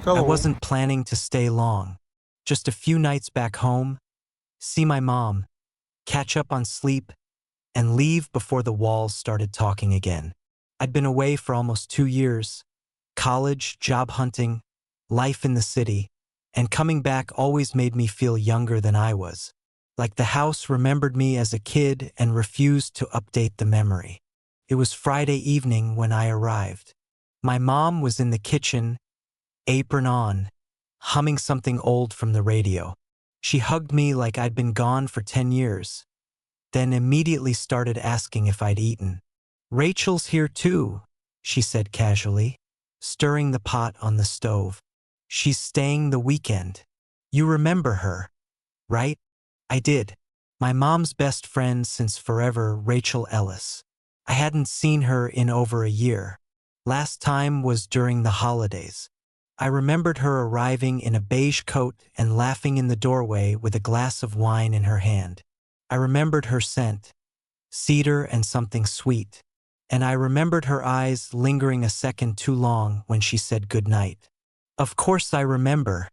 I Hello. wasn't planning to stay long. Just a few nights back home, see my mom, catch up on sleep, and leave before the walls started talking again. I'd been away for almost 2 years. College, job hunting, life in the city, and coming back always made me feel younger than I was. Like the house remembered me as a kid and refused to update the memory. It was Friday evening when I arrived. My mom was in the kitchen, apron on, humming something old from the radio. She hugged me like I'd been gone for 10 years, then immediately started asking if I'd eaten. "Rachel's here too," she said casually, stirring the pot on the stove. "She's staying the weekend. You remember her, right?" I did. My mom's best friend since forever, Rachel Ellis. I hadn't seen her in over a year. Last time was during the holidays. I remembered her arriving in a beige coat and laughing in the doorway with a glass of wine in her hand. I remembered her scent, cedar and something sweet. And I remembered her eyes lingering a second too long when she said goodnight. "Of course I remember,"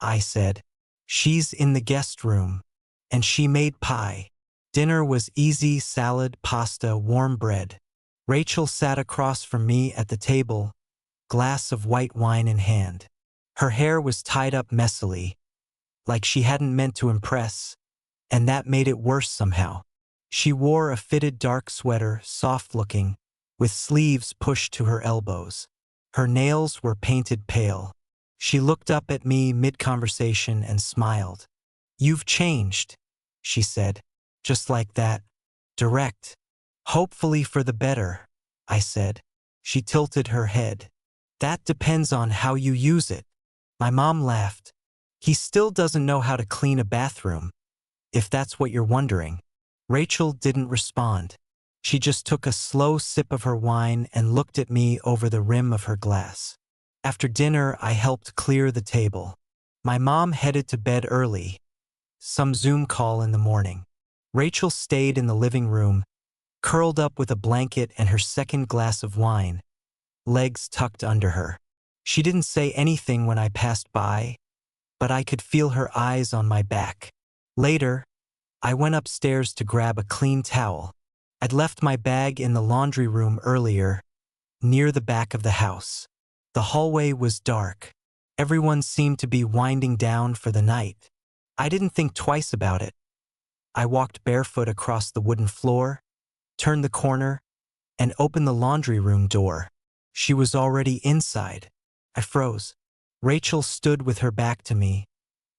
I said. "She's in the guest room. And she made pie." Dinner was easy: salad, pasta, warm bread. Rachel sat across from me at the table, glass of white wine in hand. Her hair was tied up messily, like she hadn't meant to impress, and that made it worse somehow. She wore a fitted dark sweater, soft-looking, with sleeves pushed to her elbows. Her nails were painted pale. She looked up at me mid-conversation and smiled. "You've changed," she said, just like that, direct. "Hopefully for the better," I said. She tilted her head. "That depends on how you use it." My mom laughed. "He still doesn't know how to clean a bathroom, if that's what you're wondering." Rachel didn't respond. She just took a slow sip of her wine and looked at me over the rim of her glass. After dinner, I helped clear the table. My mom headed to bed early, some Zoom call in the morning. Rachel stayed in the living room, curled up with a blanket and her second glass of wine, legs tucked under her. She didn't say anything when I passed by, but I could feel her eyes on my back. Later, I went upstairs to grab a clean towel. I'd left my bag in the laundry room earlier, near the back of the house. The hallway was dark. Everyone seemed to be winding down for the night. I didn't think twice about it. I walked barefoot across the wooden floor, turned the corner, and opened the laundry room door. She was already inside. I froze. Rachel stood with her back to me,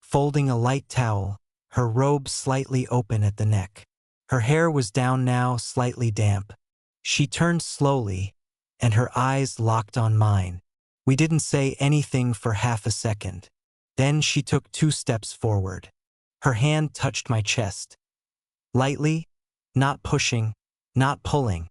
folding a light towel, her robe slightly open at the neck. Her hair was down now, slightly damp. She turned slowly, and her eyes locked on mine. We didn't say anything for half a second. Then she took 2 steps forward. Her hand touched my chest. Lightly, not pushing, not pulling.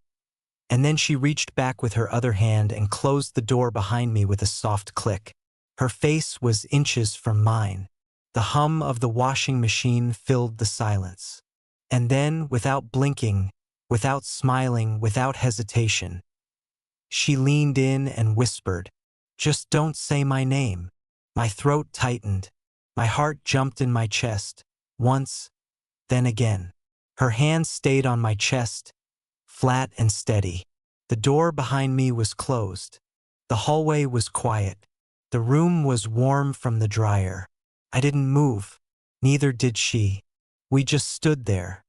And then she reached back with her other hand and closed the door behind me with a soft click. Her face was inches from mine. The hum of the washing machine filled the silence. And then, without blinking, without smiling, without hesitation, she leaned in and whispered, "Just don't say my name." My throat tightened. My heart jumped in my chest, once, then again. Her hand stayed on my chest, flat and steady. The door behind me was closed. The hallway was quiet. The room was warm from the dryer. I didn't move. Neither did she. We just stood there,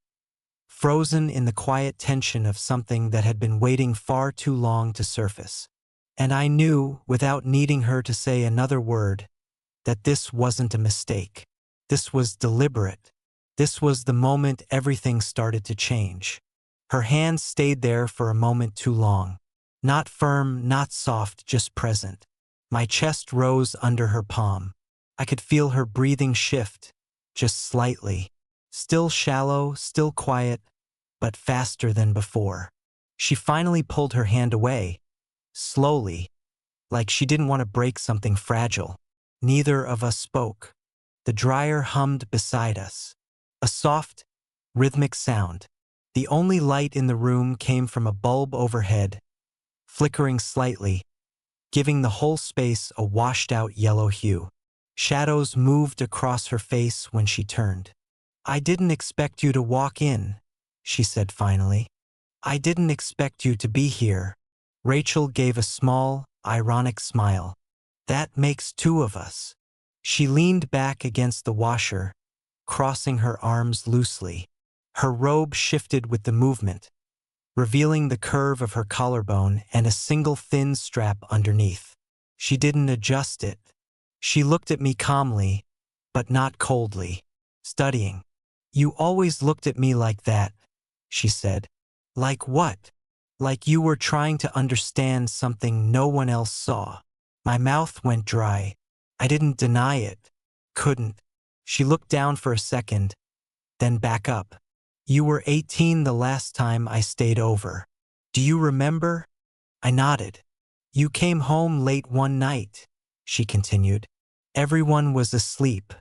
frozen in the quiet tension of something that had been waiting far too long to surface. And I knew, without needing her to say another word, that this wasn't a mistake. This was deliberate. This was the moment everything started to change. Her hand stayed there for a moment too long. Not firm, not soft, just present. My chest rose under her palm. I could feel her breathing shift, just slightly. Still shallow, still quiet, but faster than before. She finally pulled her hand away, slowly, like she didn't want to break something fragile. Neither of us spoke. The dryer hummed beside us. A soft, rhythmic sound. The only light in the room came from a bulb overhead, flickering slightly, giving the whole space a washed-out yellow hue. Shadows moved across her face when she turned. "I didn't expect you to walk in," she said finally. "I didn't expect you to be here." Rachel gave a small, ironic smile. "That makes two of us." She leaned back against the washer, crossing her arms loosely. Her robe shifted with the movement, revealing the curve of her collarbone and a single thin strap underneath. She didn't adjust it. She looked at me calmly, but not coldly, studying. "You always looked at me like that," she said. "Like what?" "Like you were trying to understand something no one else saw." My mouth went dry. I didn't deny it. Couldn't. She looked down for a second, then back up. "You were 18 the last time I stayed over. Do you remember?" I nodded. "You came home late one night," she continued. "Everyone was asleep.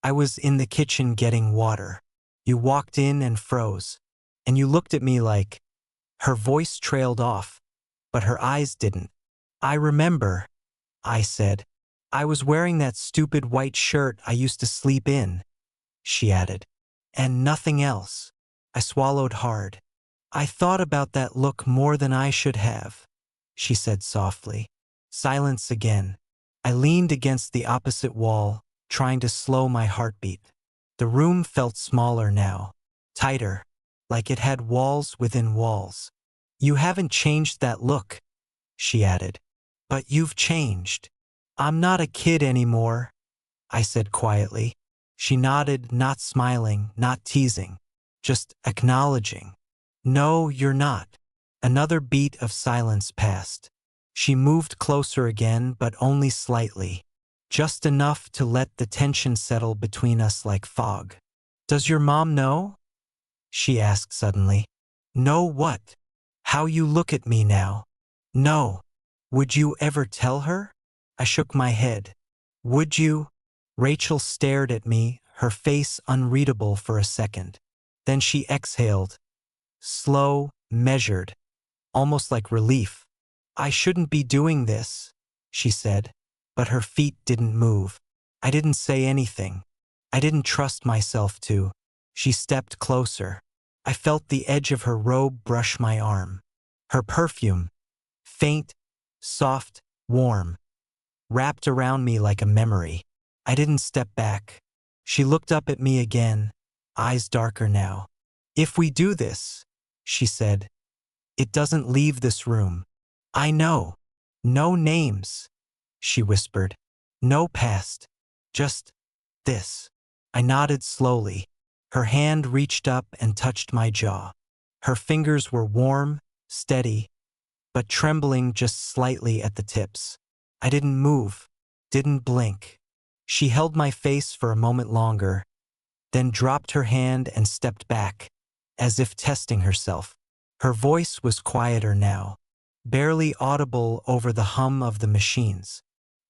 I was in the kitchen getting water. You walked in and froze. And you looked at me like—" Her voice trailed off, but her eyes didn't. "I remember," I said. "I was wearing that stupid white shirt I used to sleep in," she added. "And nothing else." I swallowed hard. "I thought about that look more than I should have," she said softly. Silence again. I leaned against the opposite wall, trying to slow my heartbeat. The room felt smaller now, tighter, like it had walls within walls. "You haven't changed that look," she added. "But you've changed." "I'm not a kid anymore," I said quietly. She nodded, not smiling, not teasing, just acknowledging. "No, you're not." Another beat of silence passed. She moved closer again, but only slightly, just enough to let the tension settle between us like fog. "Does your mom know?" she asked suddenly. "Know what?" "How you look at me now." "No." "Would you ever tell her?" I shook my head. "Would you?" Rachel stared at me, her face unreadable for a second. Then she exhaled, slow, measured, almost like relief. "I shouldn't be doing this," she said, but her feet didn't move. I didn't say anything. I didn't trust myself to. She stepped closer. I felt the edge of her robe brush my arm. Her perfume, faint, soft, warm, wrapped around me like a memory. I didn't step back. She looked up at me again, eyes darker now. "If we do this," she said, "it doesn't leave this room." "I know." "No names," she whispered. "No past. Just this." I nodded slowly. Her hand reached up and touched my jaw. Her fingers were warm, steady, but trembling just slightly at the tips. I didn't move, didn't blink. She held my face for a moment longer, then dropped her hand and stepped back, as if testing herself. Her voice was quieter now, barely audible over the hum of the machines.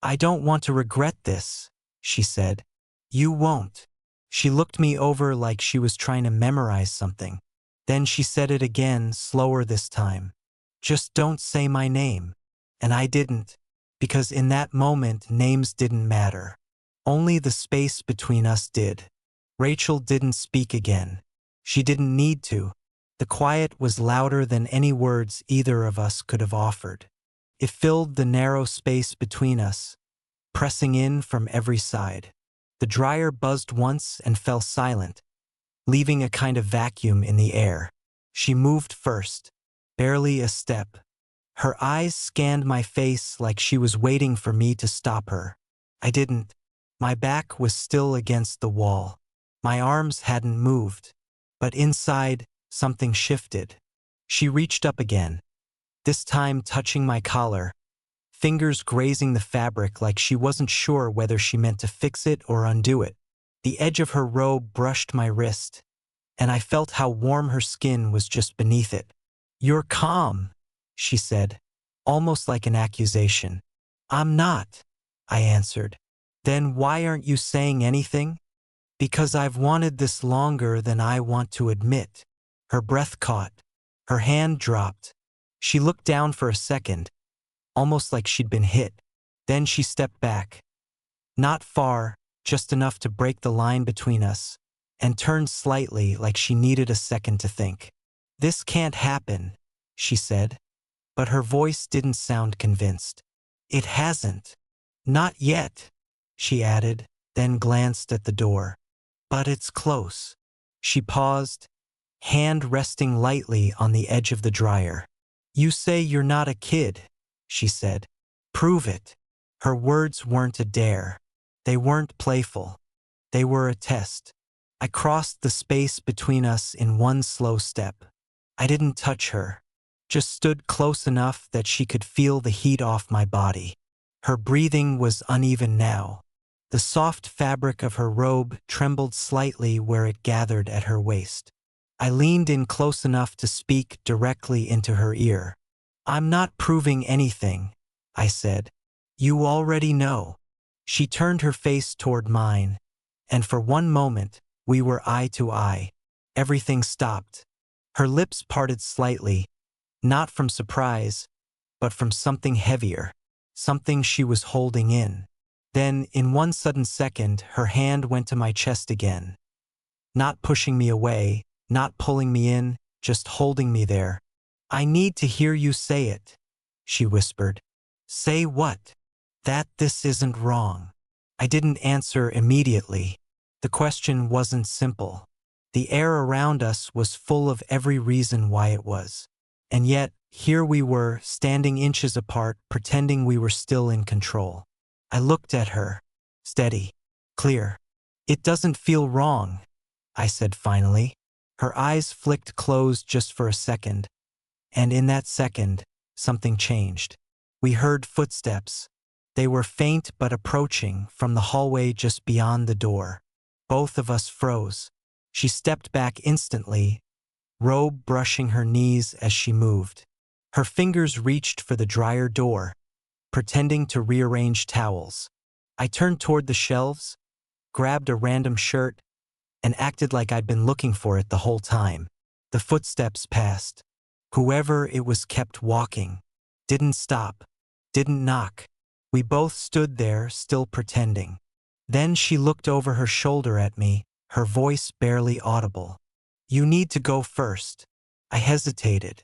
"I don't want to regret this," she said. "You won't." She looked me over like she was trying to memorize something. Then she said it again, slower this time. "Just don't say my name." And I didn't, because in that moment names didn't matter. Only the space between us did. Rachel didn't speak again. She didn't need to. The quiet was louder than any words either of us could have offered. It filled the narrow space between us, pressing in from every side. The dryer buzzed once and fell silent, leaving a kind of vacuum in the air. She moved first, barely a step. Her eyes scanned my face like she was waiting for me to stop her. I didn't. My back was still against the wall. My arms hadn't moved. But inside, something shifted. She reached up again, this time touching my collar, fingers grazing the fabric like she wasn't sure whether she meant to fix it or undo it. The edge of her robe brushed my wrist, and I felt how warm her skin was just beneath it. "You're calm," she said, almost like an accusation. "I'm not," I answered. "Then why aren't you saying anything?" "Because I've wanted this longer than I want to admit." Her breath caught. Her hand dropped. She looked down for a second, almost like she'd been hit. Then she stepped back. Not far, just enough to break the line between us, and turned slightly like she needed a second to think. "This can't happen," she said, but her voice didn't sound convinced. "It hasn't. Not yet," she added, then glanced at the door. "But it's close." She paused, hand resting lightly on the edge of the dryer. "You say you're not a kid," she said. "Prove it." Her words weren't a dare. They weren't playful. They were a test. I crossed the space between us in one slow step. I didn't touch her, just stood close enough that she could feel the heat off my body. Her breathing was uneven now. The soft fabric of her robe trembled slightly where it gathered at her waist. I leaned in close enough to speak directly into her ear. "I'm not proving anything," I said. "You already know." She turned her face toward mine, and for one moment, we were eye to eye. Everything stopped. Her lips parted slightly, not from surprise, but from something heavier, something she was holding in. Then, in one sudden second, her hand went to my chest again. Not pushing me away, not pulling me in, just holding me there. "I need to hear you say it," she whispered. "Say what?" "That this isn't wrong." I didn't answer immediately. The question wasn't simple. The air around us was full of every reason why it was. And yet, here we were, standing inches apart, pretending we were still in control. I looked at her. Steady. Clear. "It doesn't feel wrong," I said finally. Her eyes flicked closed just for a second. And in that second, something changed. We heard footsteps. They were faint but approaching from the hallway just beyond the door. Both of us froze. She stepped back instantly, robe brushing her knees as she moved. Her fingers reached for the dryer door, pretending to rearrange towels. I turned toward the shelves, grabbed a random shirt, and acted like I'd been looking for it the whole time. The footsteps passed. Whoever it was kept walking. Didn't stop. Didn't knock. We both stood there, still pretending. Then she looked over her shoulder at me, her voice barely audible. "You need to go first." I hesitated.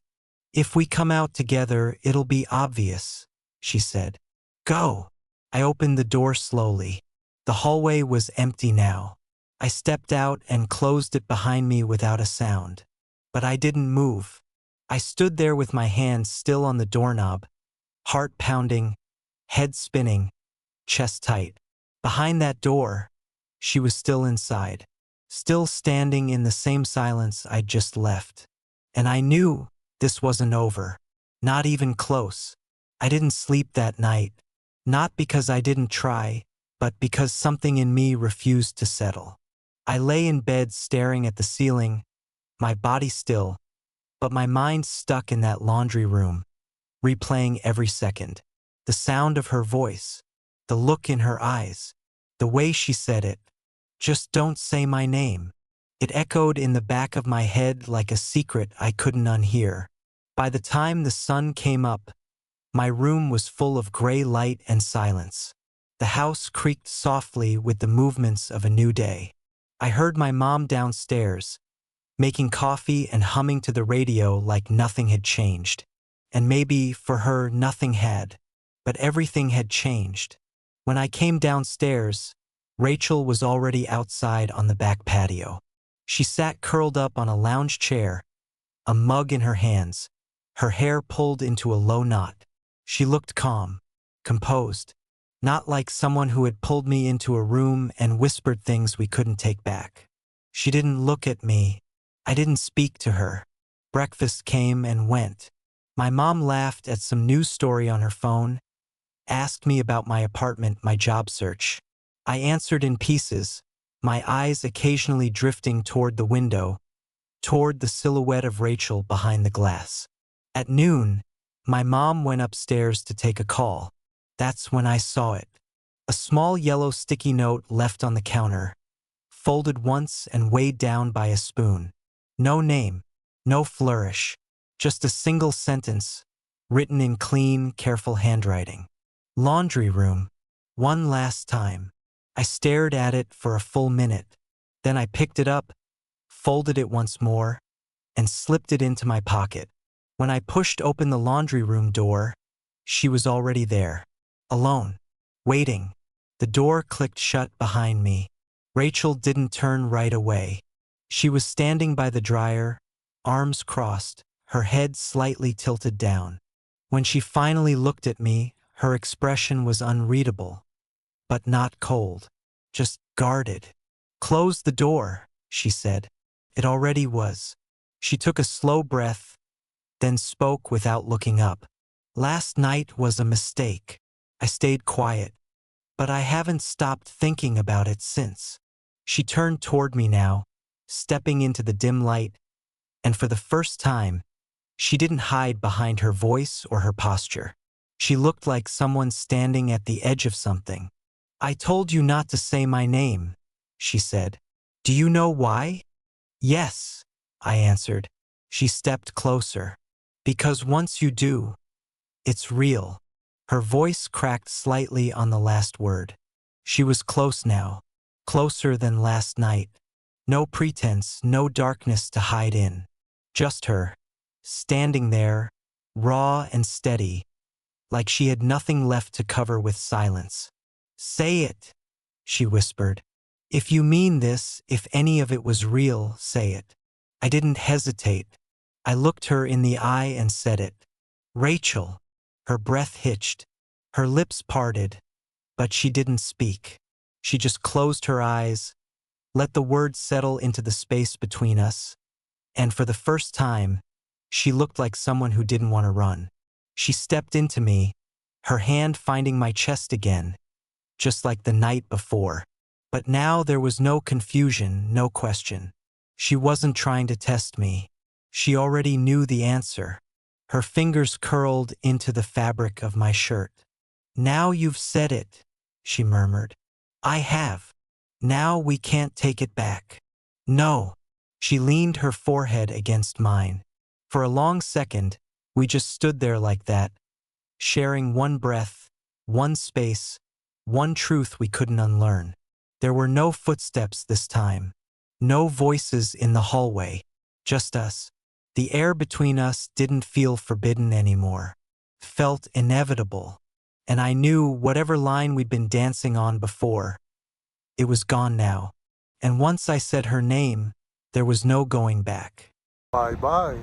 "If we come out together, it'll be obvious," she said. "Go." I opened the door slowly. The hallway was empty now. I stepped out and closed it behind me without a sound. But I didn't move. I stood there with my hands still on the doorknob, heart pounding, head spinning, chest tight. Behind that door, she was still inside, still standing in the same silence I'd just left. And I knew this wasn't over. Not even close. I didn't sleep that night. Not because I didn't try, but because something in me refused to settle. I lay in bed staring at the ceiling, my body still, but my mind stuck in that laundry room, replaying every second. The sound of her voice, the look in her eyes, the way she said it. "Just don't say my name." It echoed in the back of my head like a secret I couldn't unhear. By the time the sun came up, my room was full of gray light and silence. The house creaked softly with the movements of a new day. I heard my mom downstairs, making coffee and humming to the radio like nothing had changed. And maybe, for her, nothing had. But everything had changed. When I came downstairs, Rachel was already outside on the back patio. She sat curled up on a lounge chair, a mug in her hands, her hair pulled into a low knot. She looked calm, composed, not like someone who had pulled me into a room and whispered things we couldn't take back. She didn't look at me. I didn't speak to her. Breakfast came and went. My mom laughed at some news story on her phone, asked me about my apartment, my job search. I answered in pieces, my eyes occasionally drifting toward the window, toward the silhouette of Rachel behind the glass. At noon, my mom went upstairs to take a call. That's when I saw it. A small yellow sticky note left on the counter, folded once and weighed down by a spoon. No name, no flourish, just a single sentence. written in clean, careful handwriting. Laundry room. One last time. I stared at it for a full minute. Then I picked it up, folded it once more, and slipped it into my pocket. When I pushed open the laundry room door, she was already there, alone, waiting. The door clicked shut behind me. Rachel didn't turn right away. She was standing by the dryer, arms crossed, her head slightly tilted down. When she finally looked at me, her expression was unreadable, but not cold, just guarded. "Close the door," she said. It already was. She took a slow breath, then spoke without looking up. "Last night was a mistake. I stayed quiet, but I haven't stopped thinking about it since." She turned toward me now, stepping into the dim light, and for the first time, she didn't hide behind her voice or her posture. She looked like someone standing at the edge of something. "I told you not to say my name," she said. "Do you know why?" "Yes," I answered. She stepped closer. "Because once you do, it's real." Her voice cracked slightly on the last word. She was close now, closer than last night. No pretense, no darkness to hide in. Just her, standing there, raw and steady, like she had nothing left to cover with silence. "Say it," she whispered. "If you mean this, if any of it was real, say it." I didn't hesitate. I looked her in the eye and said it. "Rachel." Her breath hitched. Her lips parted, but she didn't speak. She just closed her eyes, let the words settle into the space between us, and for the first time, she looked like someone who didn't want to run. She stepped into me, her hand finding my chest again, just like the night before. But now there was no confusion, no question. She wasn't trying to test me. She already knew the answer. Her fingers curled into the fabric of my shirt. "Now you've said it," she murmured. "I have. Now we can't take it back." "No." She leaned her forehead against mine. For a long second, we just stood there like that, sharing one breath, one space, one truth we couldn't unlearn. There were no footsteps this time, no voices in the hallway, just us. The air between us didn't feel forbidden anymore, felt inevitable. And I knew whatever line we'd been dancing on before, it was gone now. And once I said her name, there was no going back. Bye bye.